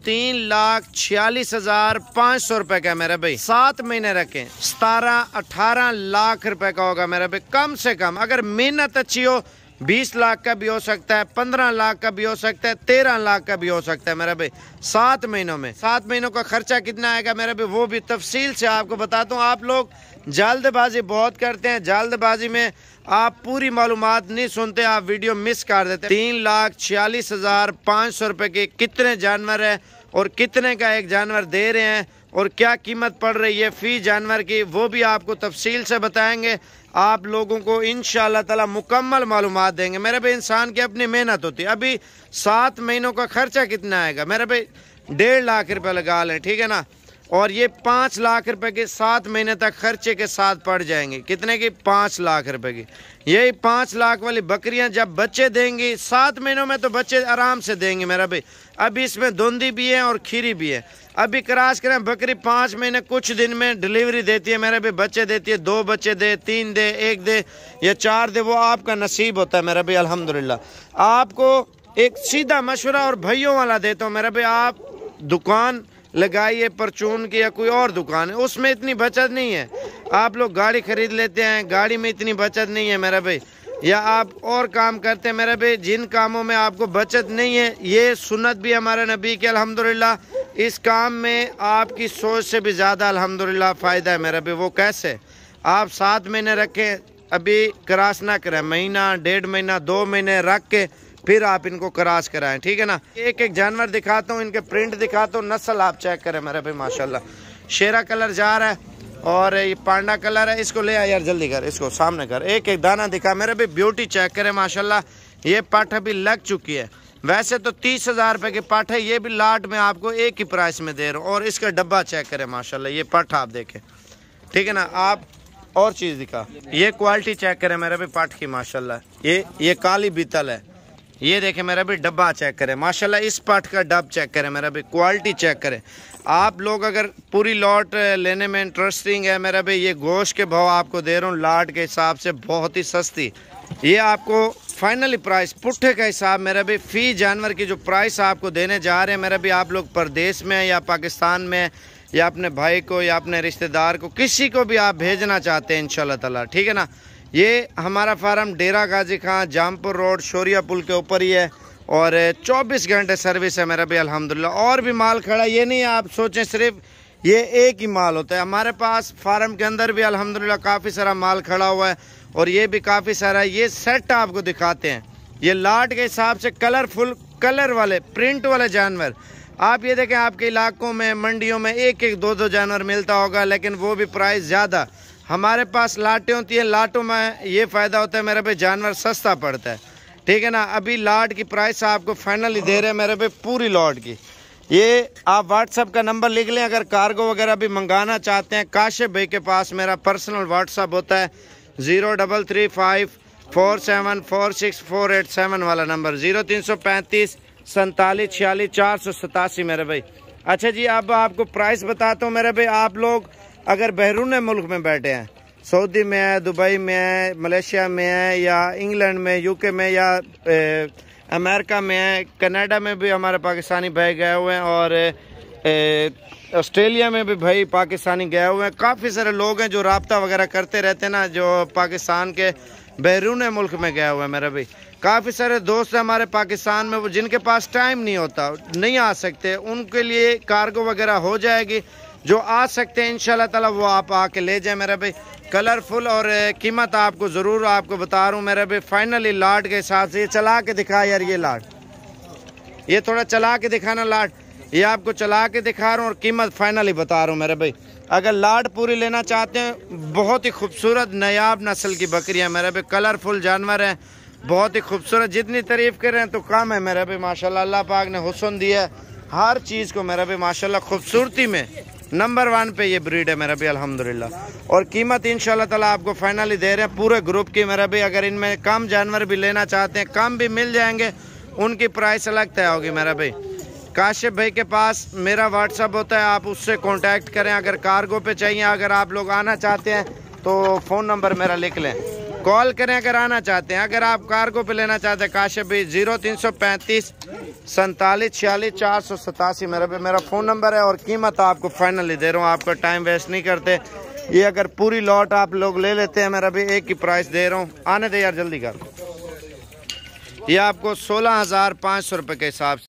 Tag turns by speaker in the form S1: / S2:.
S1: 3,46,500 रुपए का मेरे भाई। 7 महीने रखें 17-18 लाख रुपए का होगा मेरे भाई कम से कम। अगर मेहनत अच्छी हो 20 लाख का भी हो सकता है, 15 लाख का भी हो सकता है, 13 लाख का भी हो सकता है मेरा भाई 7 महीनों में। 7 महीनों का खर्चा कितना आएगा मेरा भाई वो भी तफसील से आपको बताता हूँ। आप लोग जल्दबाजी बहुत करते हैं, जल्दबाजी में आप पूरी मालूमात नहीं सुनते, आप वीडियो मिस कर देते हैं। 3,46,500 रुपए के कितने जानवर है और कितने का एक जानवर दे रहे हैं और क्या कीमत पड़ रही है फी जानवर की, वो भी आपको तफसील से बताएंगे। आप लोगों को इंशाअल्लाह ताला मुकम्मल मालूमात देंगे। मेरे भाई इंसान की अपनी मेहनत होती है। अभी 7 महीनों का खर्चा कितना आएगा मेरे भाई 1.5 लाख रुपए लगा लें, ठीक है ना। और ये 5 लाख रुपए के 7 महीने तक खर्चे के साथ पड़ जाएंगे। कितने की? 5 लाख रुपए की। यही 5 लाख वाली बकरियां जब बच्चे देंगी 7 महीनों में तो बच्चे आराम से देंगे मेरा भाई। अभी इसमें धुंधी भी है और खीरी भी है। अभी क्रॉस करें बकरी 5 महीने कुछ दिन में डिलीवरी देती है मेरे भाई, बच्चे देती है। 2 बच्चे दे, 3 दे, 1 दे या 4 दे, वो आपका नसीब होता है मेरा भाई। अल्हम्दुलिल्लाह आपको एक सीधा मशवरा और भाइयों वाला देता हूँ मेरा भाई। आप दुकान लगाइए परचून की या कोई और दुकान है, उसमें इतनी बचत नहीं है। आप लोग गाड़ी खरीद लेते हैं, गाड़ी में इतनी बचत नहीं है मेरा भाई। या आप और काम करते हैं मेरे भाई, जिन कामों में आपको बचत नहीं है, ये सुन्नत भी हमारे नबी के अल्हम्दुलिल्लाह। इस काम में आपकी सोच से भी ज़्यादा अल्हम्दुलिल्लाह फ़ायदा है मेरे भाई। वो कैसे? आप 7 महीने रखें, अभी क्रॉस ना करें, महीना 1.5 महीना 2 महीने रख के फिर आप इनको क्रॉस कराएं, ठीक है ना। एक एक जानवर दिखाता हूँ, इनके प्रिंट दिखाता हूँ, नस्ल आप चेक करें मेरे भाई। माशाल्लाह शेरा कलर जा रहा है और ये पांडा कलर है। इसको ले आ यार, जल्दी कर, इसको सामने कर, एक एक दाना दिखा मेरे भाई। ब्यूटी चेक करें माशाल्लाह। ये पट अभी लग चुकी है। वैसे तो 30,000 रुपए की पट है, ये भी लाट में आपको एक ही प्राइस में दे रहा हूँ। और इसका डब्बा चेक करें माशाल्लाह, ये पट आप देखें, ठीक है ना। आप और चीज़ दिखा, ये क्वालिटी चेक करें मेरे भाई पट की माशाल्लाह। ये काली बीतल है, ये देखें मेरा भी डब्बा चेक करें माशाल्लाह। इस पार्ट का डब चेक करें मेरा भी, क्वालिटी चेक करें। आप लोग अगर पूरी लॉट लेने में इंटरेस्टिंग है मेरा भाई, ये गोश्त के भाव आपको दे रहा हूँ लाट के हिसाब से बहुत ही सस्ती। ये आपको फाइनली प्राइस पुट्ठे का हिसाब मेरा भी, फी जानवर की जो प्राइस आपको देने जा रहे हैं मेरा भी। आप लोग परदेश में या पाकिस्तान में या अपने भाई को या अपने रिश्तेदार को, किसी को भी आप भेजना चाहते हैं इंशाल्लाह ताला, ठीक है ना। ये हमारा फार्म डेरा गाजी खां जामपुर रोड शोरिया पुल के ऊपर ही है और 24 घंटे सर्विस है मेरा भी अल्हम्दुलिल्लाह। और भी माल खड़ा, ये नहीं आप सोचें सिर्फ ये एक ही माल होता है। हमारे पास फार्म के अंदर भी अल्हम्दुलिल्लाह काफ़ी सारा माल खड़ा हुआ है और ये भी काफ़ी सारा। ये सेट आपको दिखाते हैं, ये लाट के हिसाब से कलरफुल कलर वाले प्रिंट वाले जानवर। आप ये देखें आपके इलाकों में मंडियों में 1-1 2-2 जानवर मिलता होगा, लेकिन वो भी प्राइस ज़्यादा। हमारे पास लाटें होती हैं, लाटों में ये फ़ायदा होता है मेरे भाई, जानवर सस्ता पड़ता है, ठीक है ना। अभी लाट की प्राइस आपको फाइनली दे रहे हैं मेरे भाई पूरी लॉट की। ये आप व्हाट्सअप का नंबर लिख लें, अगर कार्गो वगैरह भी मंगाना चाहते हैं। काशिफ भाई के पास मेरा पर्सनल व्हाट्सअप होता है 033547464887 वाला नंबर, 0335 47 46 487 मेरे भाई। अच्छा जी, अब आपको प्राइस बताता हूँ मेरे भाई। आप लोग अगर बैरून मुल्क में बैठे हैं, सऊदी में है, दुबई में है, मलेशिया में है या इंग्लैंड में, यूके में या अमेरिका में है, कनाडा में भी हमारे पाकिस्तानी भाई गए हुए हैं और ऑस्ट्रेलिया में भी भाई पाकिस्तानी गए हुए हैं। काफ़ी सारे लोग हैं जो राब्ता वगैरह करते रहते हैं ना, जो पाकिस्तान के बैरून मुल्क में गए हुए हैं मेरे भाई। काफ़ी सारे दोस्त हैं हमारे पाकिस्तान में, वो जिनके पास टाइम नहीं होता, नहीं आ सकते, उनके लिए कार्गो वगैरह हो जाएगी। जो आ सकते हैं इंशाल्लाह ताला वो आप आके ले जाए मेरा भाई। कलरफुल और कीमत आपको ज़रूर आपको बता रहा हूँ मेरा भाई फाइनली लाट के हिसाब से। ये चला के दिखा यार, ये लाट, ये थोड़ा चला के दिखाना लाट, ये आपको चला के दिखा रहा हूँ और कीमत फाइनली बता रहा हूँ मेरे भाई। अगर लाट पूरी लेना चाहते हैं, बहुत ही खूबसूरत नायाब नस्ल की बकरियाँ मेरे भाई, कलरफुल जानवर हैं, बहुत ही खूबसूरत। जितनी तारीफ़ कर रहे हैं तो कम है मेरे भाई माशाल्लाह। अल्लाह पाक ने हुस्न दिया है हर चीज़ को मेरा भाई माशाल्लाह। खूबसूरती में नंबर 1 पे ये ब्रीड है मेरा भी अल्हम्दुलिल्लाह। और कीमत इंशाल्लाह ताला आपको फाइनली दे रहे हैं पूरे ग्रुप की मेरा भी। अगर इनमें कम जानवर भी लेना चाहते हैं, कम भी मिल जाएंगे, उनकी प्राइस अलग तय होगी मेरा भाई। काशिफ भाई के पास मेरा व्हाट्सअप होता है, आप उससे कांटेक्ट करें। अगर कार्गो पे चाहिए, अगर आप लोग आना चाहते हैं तो फ़ोन नंबर मेरा लिख लें, कॉल करें अगर आना चाहते हैं। अगर आप कार्गो पे लेना चाहते हैं काशिफ भाई 0335 4746 मेरा फ़ोन नंबर है। और कीमत आपको फाइनली दे रहा हूँ, आपका टाइम वेस्ट नहीं करते। ये अगर पूरी लॉट आप लोग ले लेते हैं, मेरा भी एक ही प्राइस दे रहा हूँ। आने दे यार, जल्दी कर। ये आपको 16,500 रुपये के हिसाब से